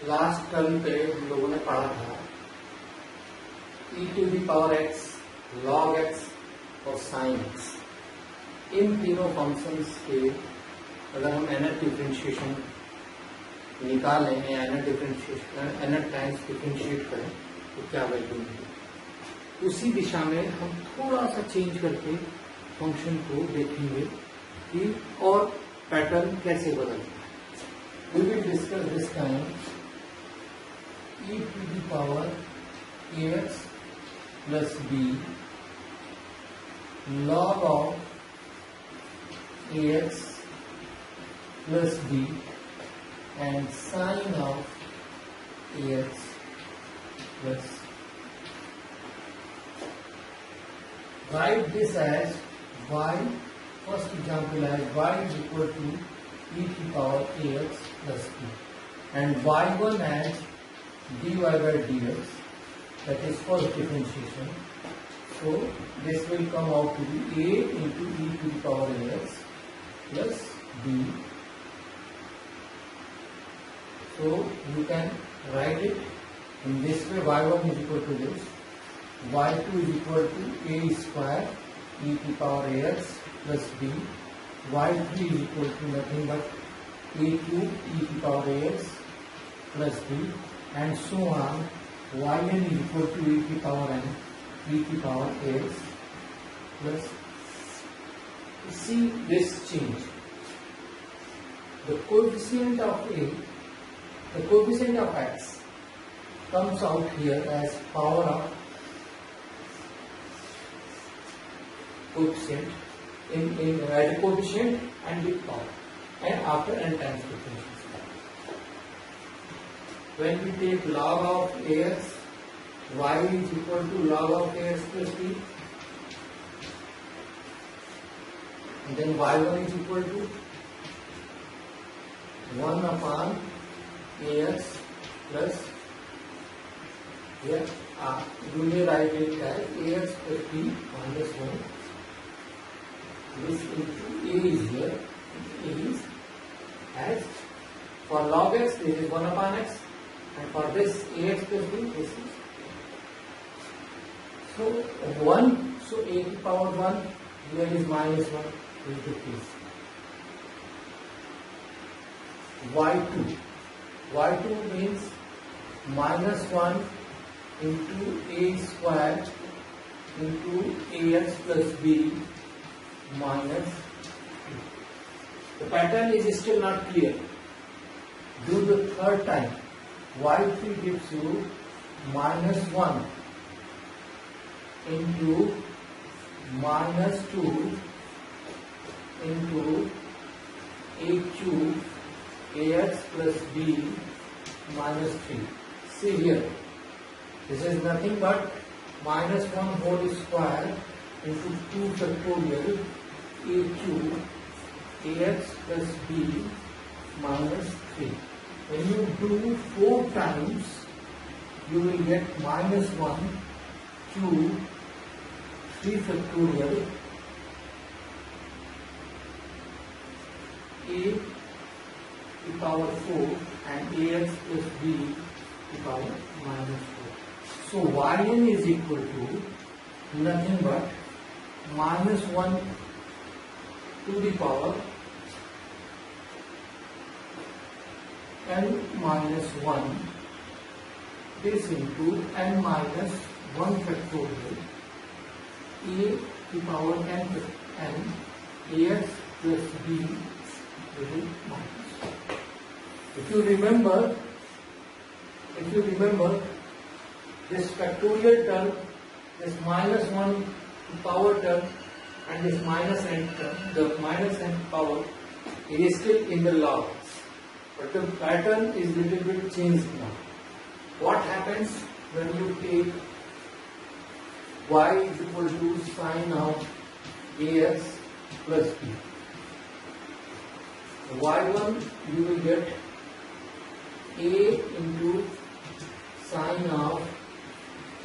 Last term पे हम लोगों ने पढ़ा था e⁻x, log x और sin x। इन तीनों फंक्शंस के अगर हम nth डिफरेंशिएशन निकालें या nth टाइम्स डिफरेंशिएट करें तो क्या वैल्यू मिलेगी। उसी दिशा में हम थोड़ा सा चेंज करके फंक्शन को देखेंगे कि और पैटर्न कैसे बदलता है। We will discuss this time e⁻ax plus b log of ax plus b and sin of ax plus b. Write this as y, first example as y is equal to e⁻ax plus b and y1 as dy by dx, that is first differentiation. So this will come out to be a into e⁻ax plus b. So you can write it in this way. y1 is equal to this, y2 is equal to a square e⁻ax plus b, y3 is equal to nothing but a cube e⁻ax plus b, and so on. yn is equal to e⁻n e⁻ax plus. See this change. The coefficient of a, the coefficient of x comes out here as power of coefficient in as a coefficient and with power, and after n times differentiation. When we take log of ax, y is equal to log of ax plus b, and then y1 is equal to 1 upon ax plus, here you may write it as ax plus b minus 1. This into a is here, a is as for log x this is 1 upon x, and for this ax plus b this is so 1, so a⁻1 here is minus 1 is the case. y2 means minus 1 into a square into ax plus b minus 2. The pattern is still not clear. Do the third time. y3 gives you minus 1 into minus 2 into a cube ax plus b minus 3. See here, this is nothing but minus 1 whole square into 2 factorial a cube ax plus b minus 3. When you do 4 times, you will get minus 1 cube 3 factorial a to power 4 and ax plus b to power minus 4. So yn is equal to nothing but minus 1 to the power n minus 1 this into n minus 1 factorial a to power n ax plus b minus. If you remember this factorial term, this minus 1 power term and this minus n term, the minus n power, it is still in the log, but the pattern is little bit changed now. What happens when you take y is equal to sin of ax plus b? y1 you will get a into sin of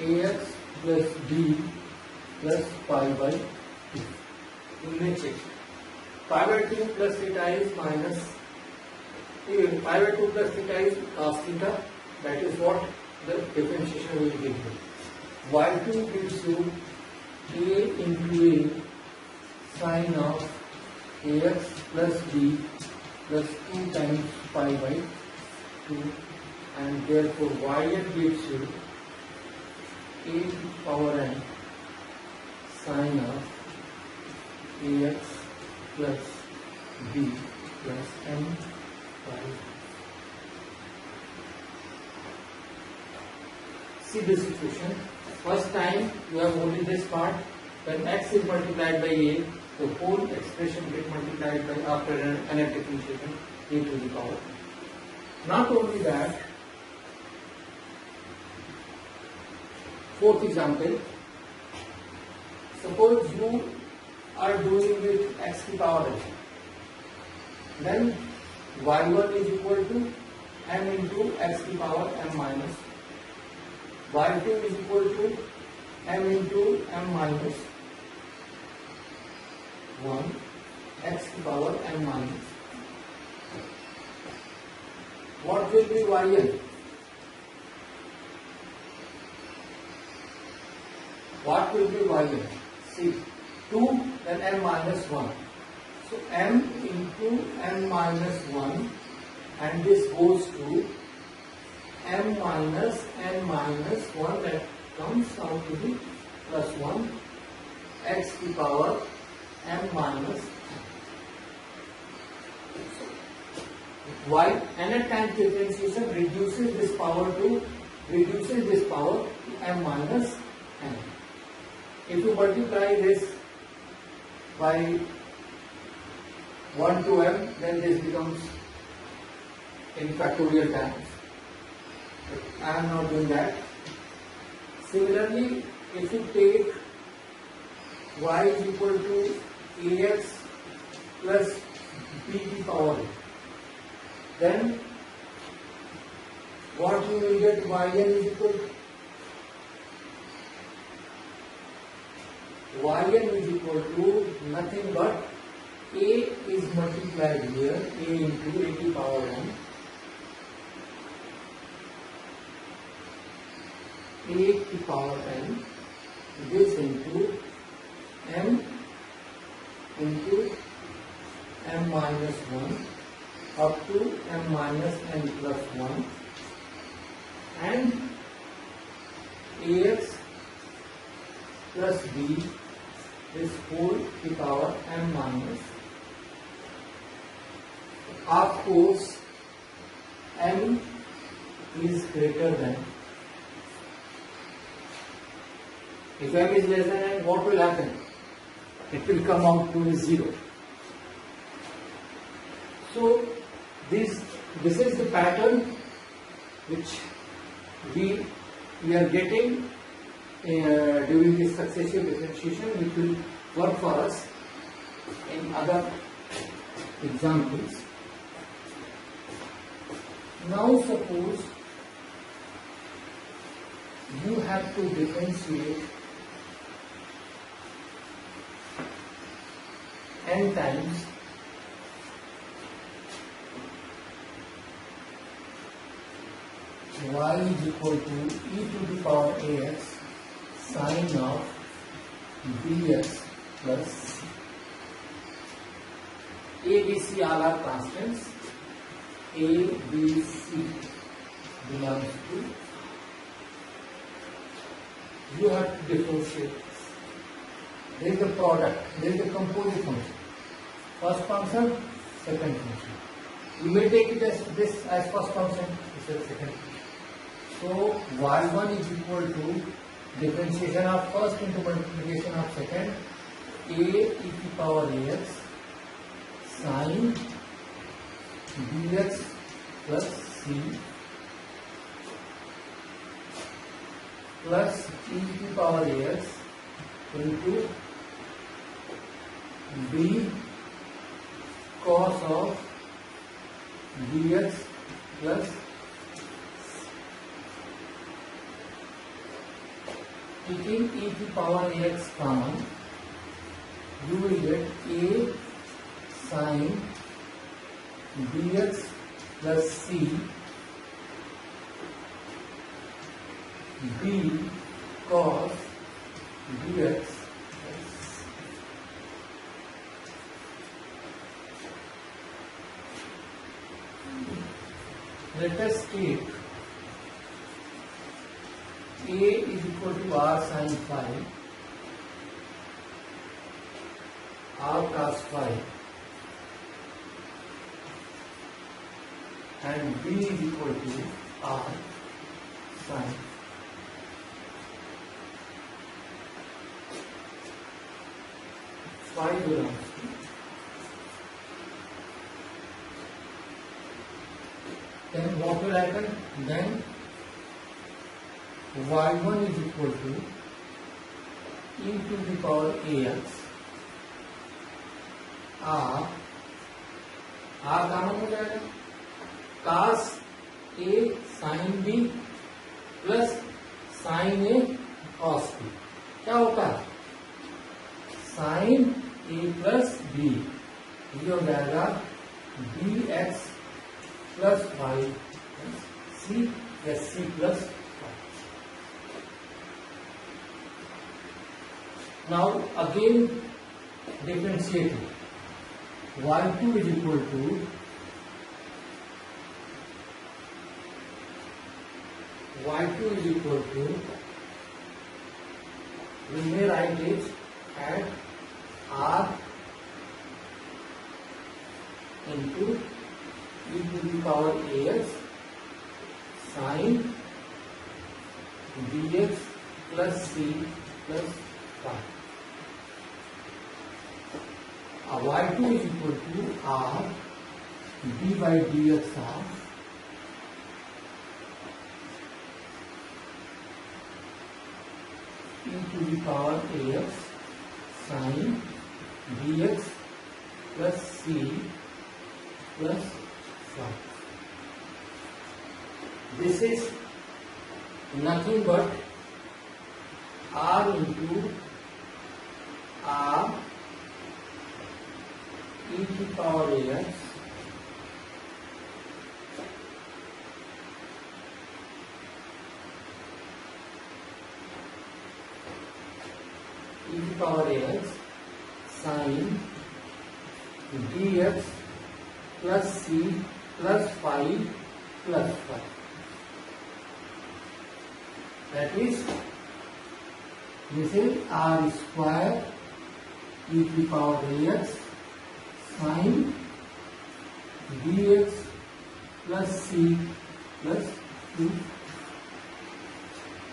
ax plus b plus pi by 2. You may check. Pi by 2 plus theta is minus pi by 2 plus theta is cos theta. That is what the differentiation will give you. Y2 gives you a into a sine of ax plus b plus 2 times pi by 2, and therefore yn gives you a to the power n sine of ax plus b plus n pi. See this situation. First time you have only this part. When x is multiplied by a, the whole expression gets multiplied by after an differentiation a to the power. Not only that, fourth example. Suppose you are doing with x to the power n. Then y1 is equal to m into x to the power m minus. Y2 is equal to m into m minus 1 x to the power m minus. What will be yn? What will be yn? See, 2 then m minus 1. So m into m minus 1, and this goes to m minus n minus 1, that comes out to be plus 1 x to the power m minus y, and at time differentiation reduces this power to m minus n. If you multiply this by 1 to m, then this becomes in factorial times. I am not doing that. Similarly, if you take y is equal to ax plus b to the power, then what you will get, yn is equal to nothing but a is multiplied here, a into a to the power n, a to the power n, this into m into m minus 1 up to m minus n plus 1, and ax plus b, this whole to the power m minus. Of course, m is greater than. If m is less than n, what will happen? It will come out to 0. So this is the pattern which we are getting during this successive differentiation, which will work for us in other examples. Now suppose you have to differentiate n times y is equal to e to the power ax sine of bx plus a, b, c all are constants. A, B, C belongs to. You have to differentiate this. There is the product, there is the composite function. First function, second function. You may take it as this as first function, this is second function. So y1 is equal to differentiation of first into multiplication of second, a e to the power ax sine bx plus c plus e to the power ax into b cos of bx plus taking e to the power ax common, you will get a sine bx plus C B cos dx. Let us take A is equal to R sin phi, R cos phi, and B is equal to R sin phi belongs to. Then what will happen? Then y1 is equal to e to the power ax r common हो जाएगा cos a sin b plus sin a cos b. क्या होता है? sin a plus b, ये हो जाएगा dx plus y c या c plus. Now again differentiating. y2 is equal to we may write it at r into e to the power ax sin dx plus c plus phi. y2 is equal to r d by dx of e to the power ax sin dx plus c plus phi. This is nothing but r into r e to the power ax e to the power ax sin dx plus c plus phi plus phi. That is, this is r square e to the power ax sin dx plus c plus 2.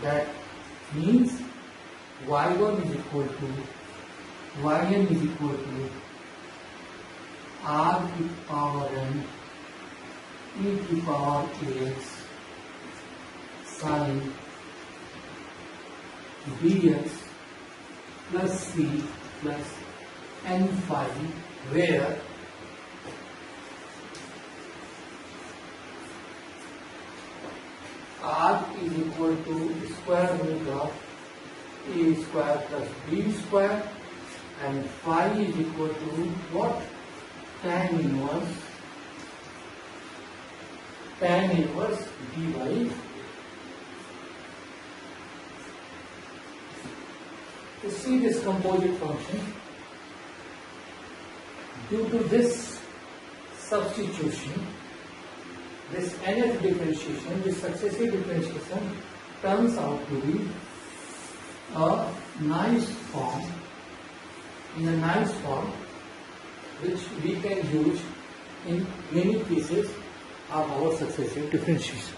That means y1 is equal to yn is equal to r to the power n e to the power ax sin dx plus c plus n phi, where r is equal to square root of a square plus b square and phi is equal to what? Tan inverse d by. To see this composite function, due to this substitution, this nth differentiation, this successive differentiation turns out to be a nice form, which we can use in many cases of our successive differentiation.